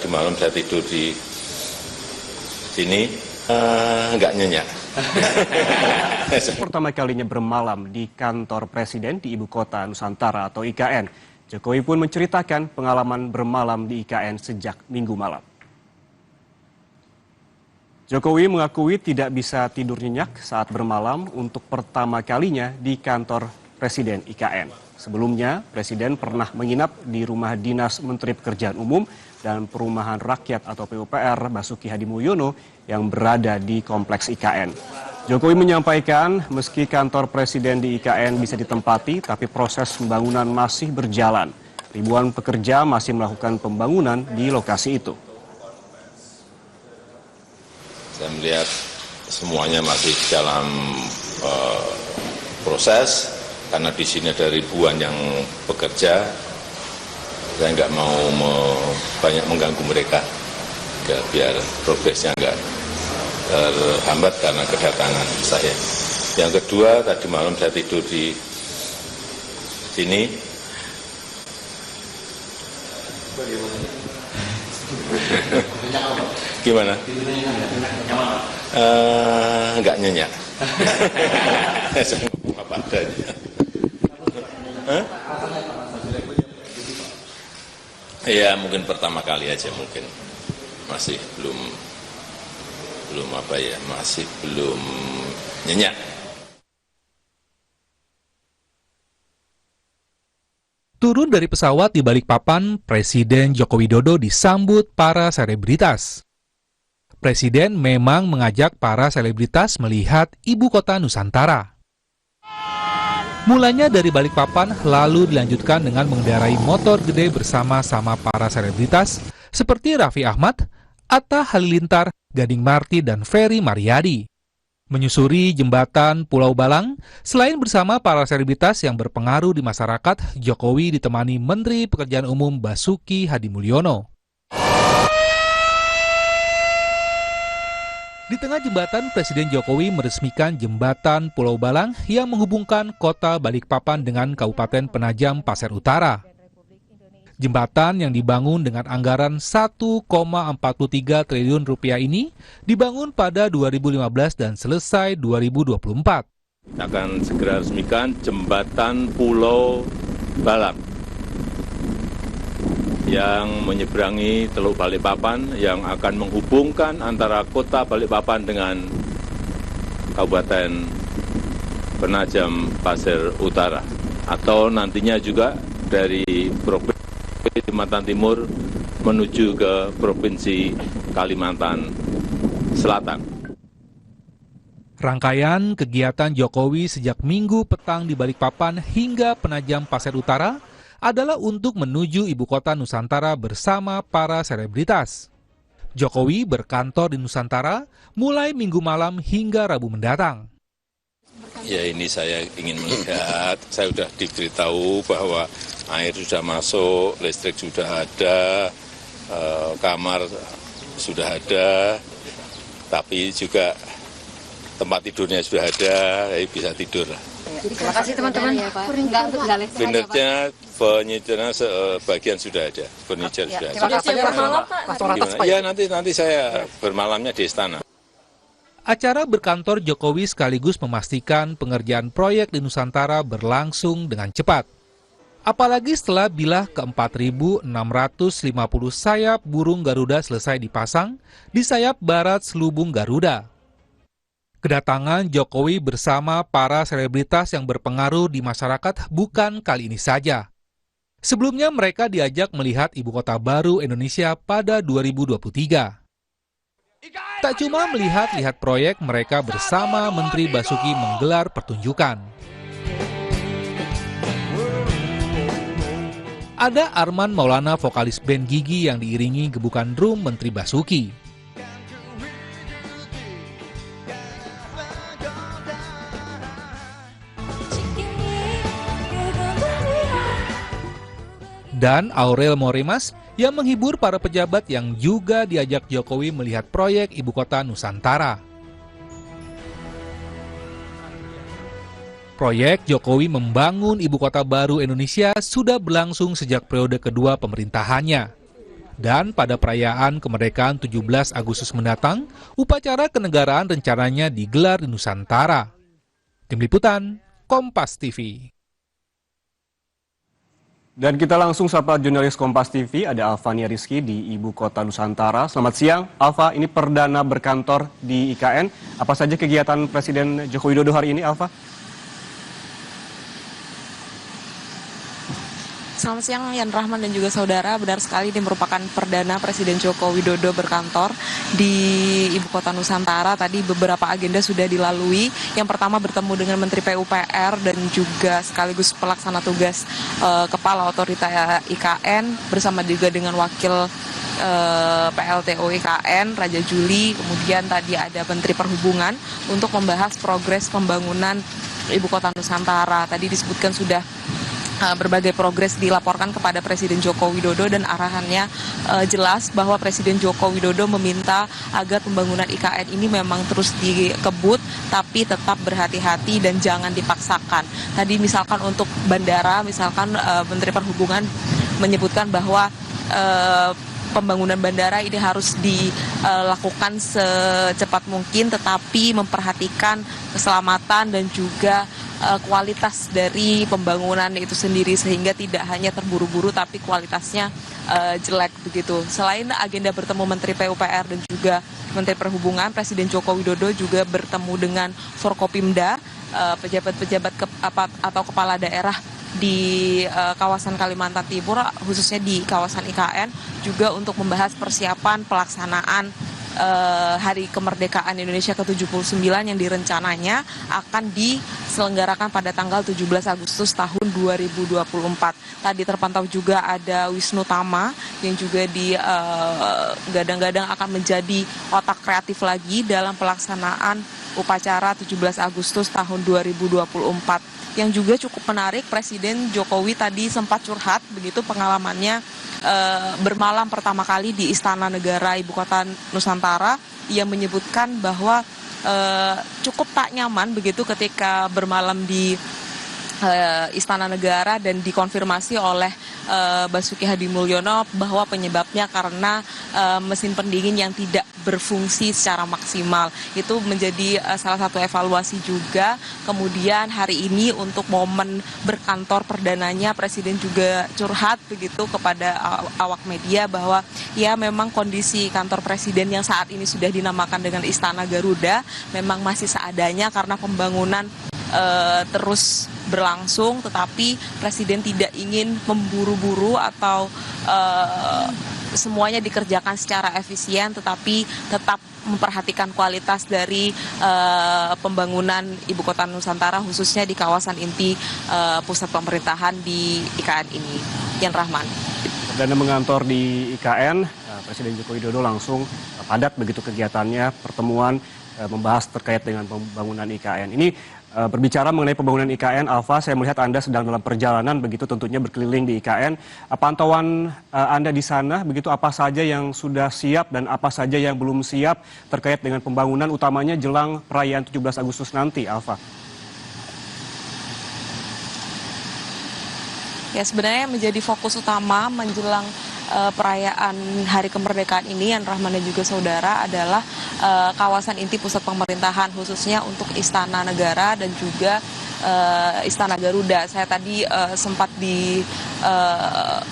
tadi malam saya tidur di sini, nggak nyenyak. Pertama kalinya bermalam di kantor Presiden di Ibu Kota Nusantara atau IKN. Jokowi pun menceritakan pengalaman bermalam di IKN sejak Minggu malam. Jokowi mengakui tidak bisa tidur nyenyak saat bermalam untuk pertama kalinya di kantor Presiden IKN. Sebelumnya, Presiden pernah menginap di Rumah Dinas Menteri Pekerjaan Umum dan Perumahan Rakyat atau PUPR Basuki Hadimulyono yang berada di Kompleks IKN. Jokowi menyampaikan meski kantor Presiden di IKN bisa ditempati, tapi proses pembangunan masih berjalan. Ribuan pekerja masih melakukan pembangunan di lokasi itu. Saya melihat semuanya masih dalam proses, karena di sini ada ribuan yang bekerja. Saya nggak mau banyak mengganggu mereka, biar progresnya nggak terhambat karena kedatangan saya. Yang kedua, tadi malam saya tidur di sini. Gimana? Nggak nyenyak. Apa adanya. Ya mungkin pertama kali aja, mungkin masih belum masih belum nyenyak. Turun dari pesawat di Balikpapan, Presiden Joko Widodo disambut para selebritas. Presiden memang mengajak para selebritas melihat ibu kota Nusantara. Mulanya dari Balikpapan, lalu dilanjutkan dengan mengendarai motor gede bersama-sama para selebritas seperti Raffi Ahmad, Atta Halilintar, Gading Marti, dan Ferry Maryadi. Menyusuri jembatan Pulau Balang, selain bersama para selebritas yang berpengaruh di masyarakat, Jokowi ditemani Menteri Pekerjaan Umum Basuki Hadimulyono. Di tengah jembatan, Presiden Jokowi meresmikan jembatan Pulau Balang yang menghubungkan kota Balikpapan dengan Kabupaten Penajam Pasir Utara. Jembatan yang dibangun dengan anggaran 1,43 triliun rupiah ini dibangun pada 2015 dan selesai 2024. Akan segera resmikan jembatan Pulau Balang yang menyeberangi Teluk Balikpapan, yang akan menghubungkan antara kota Balikpapan dengan Kabupaten Penajam Pasir Utara, atau nantinya juga dari Provinsi Kalimantan Timur menuju ke Provinsi Kalimantan Selatan. Rangkaian kegiatan Jokowi sejak Minggu petang di Balikpapan hingga Penajam Pasir Utara adalah untuk menuju ibu kota Nusantara bersama para selebritas. Jokowi berkantor di Nusantara mulai Minggu malam hingga Rabu mendatang. Ya, ini saya ingin melihat, saya sudah diberitahu bahwa air sudah masuk, listrik sudah ada, kamar sudah ada, tapi juga tempat tidurnya sudah ada, jadi bisa tidur. Terima kasih teman-teman. Sebenarnya penyediaan sebagian sudah ada, furniture sudah ada. Ya, nanti saya bermalamnya di istana. Acara berkantor Jokowi sekaligus memastikan pengerjaan proyek di Nusantara berlangsung dengan cepat. Apalagi setelah bilah ke-4.650 sayap burung Garuda selesai dipasang di sayap barat selubung Garuda. Kedatangan Jokowi bersama para selebritas yang berpengaruh di masyarakat bukan kali ini saja. Sebelumnya mereka diajak melihat ibu kota baru Indonesia pada 2023. Tak cuma melihat-lihat proyek, mereka bersama Menteri Basuki menggelar pertunjukan. Ada Arman Maulana, vokalis band Gigi, yang diiringi gebukan drum Menteri Basuki. Dan Aurel Moremas yang menghibur para pejabat yang juga diajak Jokowi melihat proyek ibu kota Nusantara. Proyek Jokowi membangun ibu kota baru Indonesia sudah berlangsung sejak periode kedua pemerintahannya. Dan pada perayaan kemerdekaan 17 Agustus mendatang, upacara kenegaraan rencananya digelar di Nusantara. Tim Liputan, Kompas TV. Dan kita langsung sapa jurnalis Kompas TV, ada Alvania Rizky di Ibu Kota Nusantara. Selamat siang, Alva. Ini perdana berkantor di IKN. Apa saja kegiatan Presiden Joko Widodo hari ini, Alva? Selamat siang, Yan Rahman dan juga saudara. Benar sekali, ini merupakan perdana Presiden Joko Widodo berkantor di Ibu Kota Nusantara. Tadi beberapa agenda sudah dilalui. Yang pertama bertemu dengan Menteri PUPR dan juga sekaligus pelaksana tugas Kepala Otorita IKN bersama juga dengan Wakil PLTO IKN, Raja Juli. Kemudian tadi ada Menteri Perhubungan untuk membahas progres pembangunan Ibu Kota Nusantara. Tadi disebutkan sudah berbagai progres dilaporkan kepada Presiden Joko Widodo dan arahannya jelas bahwa Presiden Joko Widodo meminta agar pembangunan IKN ini memang terus dikebut tapi tetap berhati-hati dan jangan dipaksakan. Tadi misalkan untuk bandara, misalkan Menteri Perhubungan menyebutkan bahwa pembangunan bandara ini harus dilakukan secepat mungkin tetapi memperhatikan keselamatan dan juga kualitas dari pembangunan itu sendiri sehingga tidak hanya terburu-buru tapi kualitasnya jelek begitu. Selain agenda bertemu Menteri PUPR dan juga Menteri Perhubungan, Presiden Joko Widodo juga bertemu dengan Forkopimda, pejabat-pejabat atau kepala daerah di kawasan Kalimantan Timur, khususnya di kawasan IKN, juga untuk membahas persiapan pelaksanaan Hari Kemerdekaan Indonesia ke-79 yang direncananya akan diselenggarakan pada tanggal 17 Agustus tahun 2024. Tadi terpantau juga ada Wisnu Tama yang juga digadang-gadang akan menjadi otak kreatif lagi dalam pelaksanaan upacara 17 Agustus tahun 2024. Yang juga cukup menarik, Presiden Jokowi tadi sempat curhat begitu pengalamannya bermalam pertama kali di Istana Negara Ibu Kota Nusantara. Ia menyebutkan bahwa cukup tak nyaman begitu ketika bermalam di Istana Negara dan dikonfirmasi oleh Basuki Hadimulyono bahwa penyebabnya karena mesin pendingin yang tidak berfungsi secara maksimal. Itu menjadi salah satu evaluasi juga. Kemudian hari ini untuk momen berkantor perdananya, Presiden juga curhat begitu kepada awak media bahwa ya memang kondisi kantor Presiden yang saat ini sudah dinamakan dengan Istana Garuda memang masih seadanya karena pembangunan terus berlangsung, tetapi Presiden tidak ingin memburu-buru atau semuanya dikerjakan secara efisien, tetapi tetap memperhatikan kualitas dari pembangunan Ibu Kota Nusantara, khususnya di kawasan inti pusat pemerintahan di IKN ini. Yan Rahman. Perdana mengantor di IKN, Presiden Joko Widodo langsung padat begitu kegiatannya, pertemuan membahas terkait dengan pembangunan IKN. Ini berbicara mengenai pembangunan IKN, Alva, saya melihat Anda sedang dalam perjalanan begitu tentunya berkeliling di IKN. Pantauan Anda di sana begitu apa saja yang sudah siap dan apa saja yang belum siap terkait dengan pembangunan utamanya jelang perayaan 17 Agustus nanti, Alva? Ya, sebenarnya menjadi fokus utama menjelang perayaan Hari Kemerdekaan ini, Yan Rahman dan juga saudara, adalah kawasan inti pusat pemerintahan, khususnya untuk Istana Negara dan juga Istana Garuda. Saya tadi sempat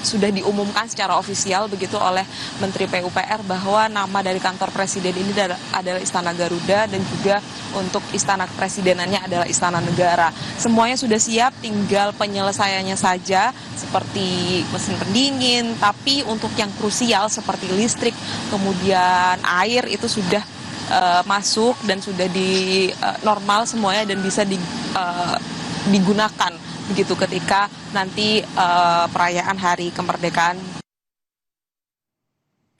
sudah diumumkan secara ofisial begitu oleh Menteri PUPR bahwa nama dari kantor Presiden ini adalah Istana Garuda dan juga untuk Istana Kepresidenannya adalah Istana Negara. Semuanya sudah siap, tinggal penyelesaiannya saja seperti mesin pendingin, tapi untuk yang krusial seperti listrik, kemudian air itu sudah masuk dan sudah di normal semuanya dan bisa digunakan begitu ketika nanti perayaan Hari Kemerdekaan.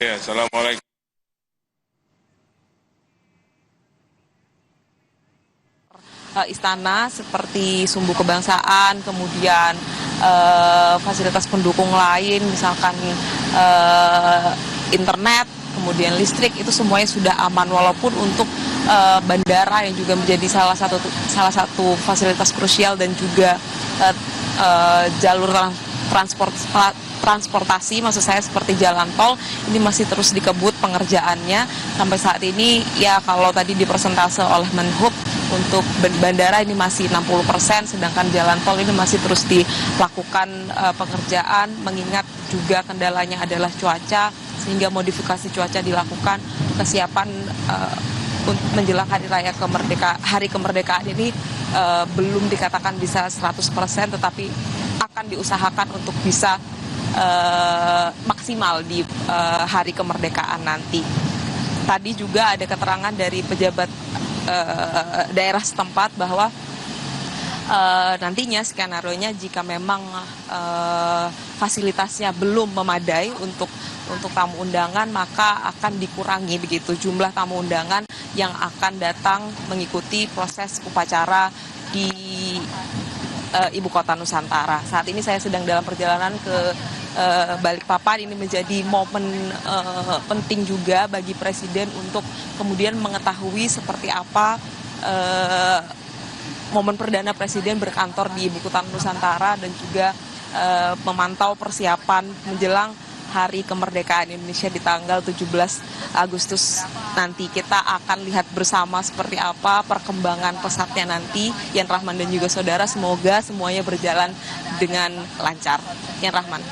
Ya, Assalamualaikum. Istana seperti sumbu kebangsaan, kemudian fasilitas pendukung lain, misalkan internet, kemudian listrik, itu semuanya sudah aman, walaupun untuk bandara yang juga menjadi salah satu fasilitas krusial dan juga jalur transportasi, maksud saya seperti jalan tol, ini masih terus dikebut pengerjaannya. Sampai saat ini ya kalau tadi dipersentase oleh Menhub untuk bandara ini masih 60%, sedangkan jalan tol ini masih terus dilakukan pengerjaan, mengingat juga kendalanya adalah cuaca, sehingga modifikasi cuaca dilakukan. Kesiapan untuk menjelang hari kemerdekaan ini belum dikatakan bisa 100%, tetapi akan diusahakan untuk bisa maksimal di hari kemerdekaan nanti. Tadi juga ada keterangan dari pejabat daerah setempat bahwa nantinya skenario-nya jika memang fasilitasnya belum memadai untuk tamu undangan, maka akan dikurangi begitu jumlah tamu undangan yang akan datang mengikuti proses upacara di Ibu Kota Nusantara. Saat ini saya sedang dalam perjalanan ke Balikpapan. Ini menjadi momen penting juga bagi Presiden untuk kemudian mengetahui seperti apa momen perdana Presiden berkantor di Ibu Kota Nusantara dan juga memantau persiapan menjelang Hari Kemerdekaan Indonesia di tanggal 17 Agustus nanti. Kita akan lihat bersama seperti apa perkembangan pesatnya nanti. Yan Rahman dan juga saudara, semoga semuanya berjalan dengan lancar. Yan Rahman.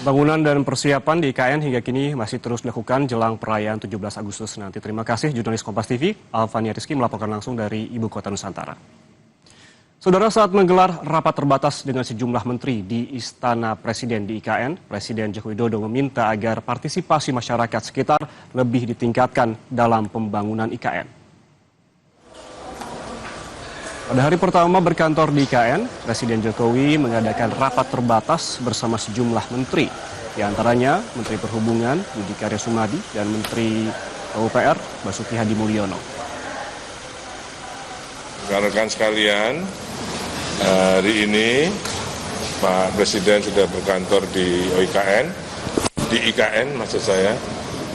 Bangunan dan persiapan di IKN hingga kini masih terus dilakukan jelang perayaan 17 Agustus nanti. Terima kasih jurnalis Kompas TV, Alvania Rizky melaporkan langsung dari Ibu Kota Nusantara. Saudara, saat menggelar rapat terbatas dengan sejumlah menteri di Istana Presiden di IKN, Presiden Joko Widodo meminta agar partisipasi masyarakat sekitar lebih ditingkatkan dalam pembangunan IKN. Pada hari pertama berkantor di IKN, Presiden Jokowi mengadakan rapat terbatas bersama sejumlah menteri, di antaranya Menteri Perhubungan Budi Karya Sumadi dan Menteri PUPR Basuki Hadi Mulyono. Rekan-rekan sekalian, hari ini Pak Presiden sudah berkantor di IKN maksud saya,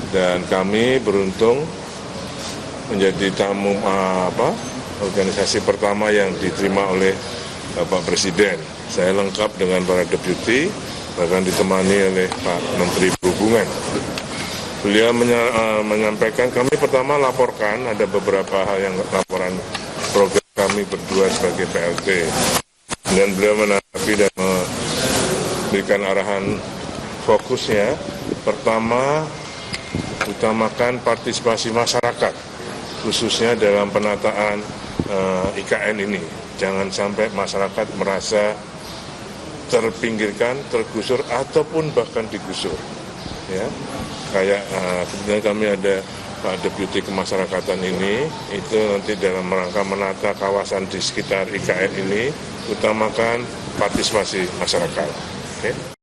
dan kami beruntung menjadi tamu organisasi pertama yang diterima oleh Bapak Presiden. Saya lengkap dengan para deputi, bahkan ditemani oleh Pak Menteri Perhubungan. Beliau menyampaikan, kami pertama laporkan ada beberapa hal yang laporan program kami berdua sebagai PLT. Dan beliau menanggapi dan memberikan arahan fokusnya. Pertama, utamakan partisipasi masyarakat, khususnya dalam penataan IKN ini. Jangan sampai masyarakat merasa terpinggirkan, tergusur, ataupun bahkan digusur. Ya, kayak kemudian kami ada Pak Deputi Kemasyarakatan ini, itu nanti dalam rangka menata kawasan di sekitar IKN ini, utamakan partisipasi masyarakat. Okay?